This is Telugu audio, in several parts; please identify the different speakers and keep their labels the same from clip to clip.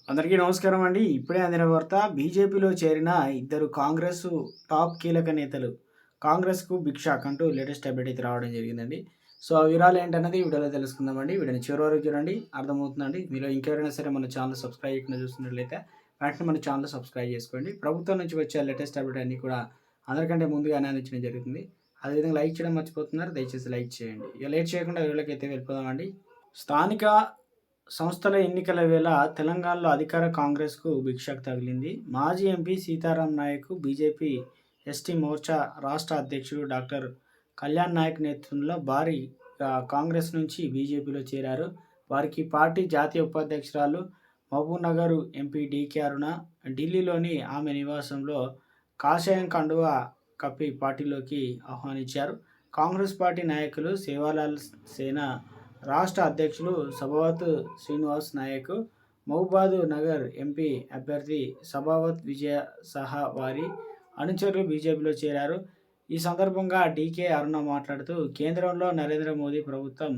Speaker 1: అందరికీ నమస్కారం అండి. ఇప్పుడే అందిన వార్త బీజేపీలో చేరిన ఇద్దరు కాంగ్రెస్ టాప్ కీలక నేతలు కాంగ్రెస్‌కు బిగ్ షాక్ అంటూ లేటెస్ట్ అప్డేట్ అయితే రావడం జరిగిందండి. సో, ఆ వివరాలు ఏంటన్నది ఈ వీడియోలో తెలుసుకుందామండి. వీడియోని చివరి వరకు చూడండి, అర్థమవుతుందండి. మీలో ఇంకెవరైనా సరే మన ఛానల్ సబ్స్క్రైబ్ చేయకుండా చూస్తున్నట్లయితే వెంటనే మన ఛానల్ సబ్స్క్రైబ్ చేసుకోండి. ప్రభుత్వం నుంచి వచ్చే లేటెస్ట్ అప్డేట్ అన్నీ కూడా అందరికంటే ముందుగానే అందించడం జరుగుతుంది. అదేవిధంగా లైక్ చేయడం మర్చిపోతున్నారు. దయచేసి లైక్ చేయండి. ఇక లేట్ చేయకుండా వీడియోలోకైతే వెళ్ళిపోదామండి. స్థానిక సంస్థల ఎన్నికల వేళ తెలంగాణలో అధికార కాంగ్రెస్‌కు బిగ్ షాక్ తగిలింది. మాజీ ఎంపీ సీతారాం నాయక్ బీజేపీ ఎస్టీ మోర్చా రాష్ట్ర అధ్యక్షుడు డాక్టర్ కళ్యాణ్ నాయక్ నేతృత్వంలో భారీగా కాంగ్రెస్ నుంచి బీజేపీలో చేరారు. వారికి పార్టీ జాతీయ ఉపాధ్యక్షురాలు మహబూబ్‌నగర్ ఎంపీ డీకే అరుణ ఢిల్లీలోని ఆమె నివాసంలో కాషాయం కండువా కప్పి పార్టీలోకి ఆహ్వానించారు. కాంగ్రెస్ పార్టీ నాయకులు సేవాలాల్ సేన రాష్ట్ర అధ్యక్షులు సబావత్ శ్రీనివాస్ నాయక్, మహబూబాద్ నగర్ ఎంపీ అభ్యర్థి సబావత్ విజయ సహా వారి అనుచరులు బీజేపీలో చేరారు. ఈ సందర్భంగా డీకే అరుణ మాట్లాడుతూ, కేంద్రంలో నరేంద్ర మోదీ ప్రభుత్వం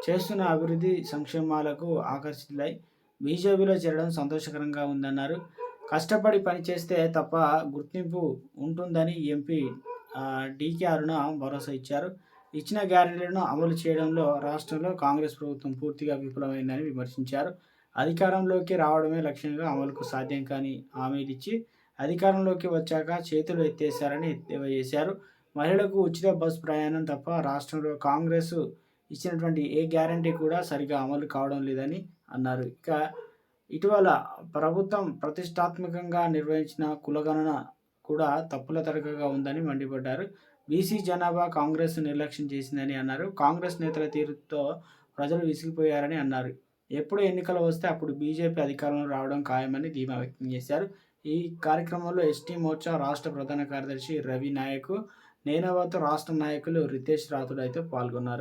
Speaker 1: చేస్తున్న అభివృద్ధి సంక్షేమాలకు ఆకర్షితులై బీజేపీలో చేరడం సంతోషకరంగా ఉందన్నారు. కష్టపడి పనిచేస్తే తప్ప గుర్తింపు ఉంటుందని ఎంపీ డీకే అరుణ భరోసా ఇచ్చారు. ఇచ్చిన గ్యారెంటీలను అమలు చేయడంలో రాష్ట్రంలో కాంగ్రెస్ ప్రభుత్వం పూర్తిగా విఫలమైందని విమర్శించారు. అధికారంలోకి రావడమే లక్ష్యంగా అమలుకు సాధ్యం కాని హామీలిచ్చి అధికారంలోకి వచ్చాక చేతులు ఎత్తేశారని ఎద్దేవా చేశారు. మహిళలకు ఉచిత బస్ ప్రయాణం తప్ప రాష్ట్రంలో కాంగ్రెస్ ఇచ్చినటువంటి ఏ గ్యారెంటీ కూడా సరిగా అమలు కావడం లేదని అన్నారు. ఇక ఇటీవల ప్రభుత్వం ప్రతిష్టాత్మకంగా నిర్వహించిన కులగణన కూడా తప్పుల తడకగా ఉందని మండిపడ్డారు. బీసీ జనాభా కాంగ్రెస్ నిర్లక్ష్యం చేసిందని అన్నారు. కాంగ్రెస్ నేతల తీరుతో ప్రజలు విసిగిపోయారని అన్నారు. ఎప్పుడు ఎన్నికలు వస్తే అప్పుడు బీజేపీ అధికారంలో రావడం ఖాయమని ధీమా వ్యక్తం చేశారు. ఈ కార్యక్రమంలో ఎస్టీ మోర్చా రాష్ట్ర ప్రధాన కార్యదర్శి రవి నాయక్, నేనవత్ రాష్ట్ర నాయకులు రితేష్ రాథోడ్ అయితే పాల్గొన్నారు.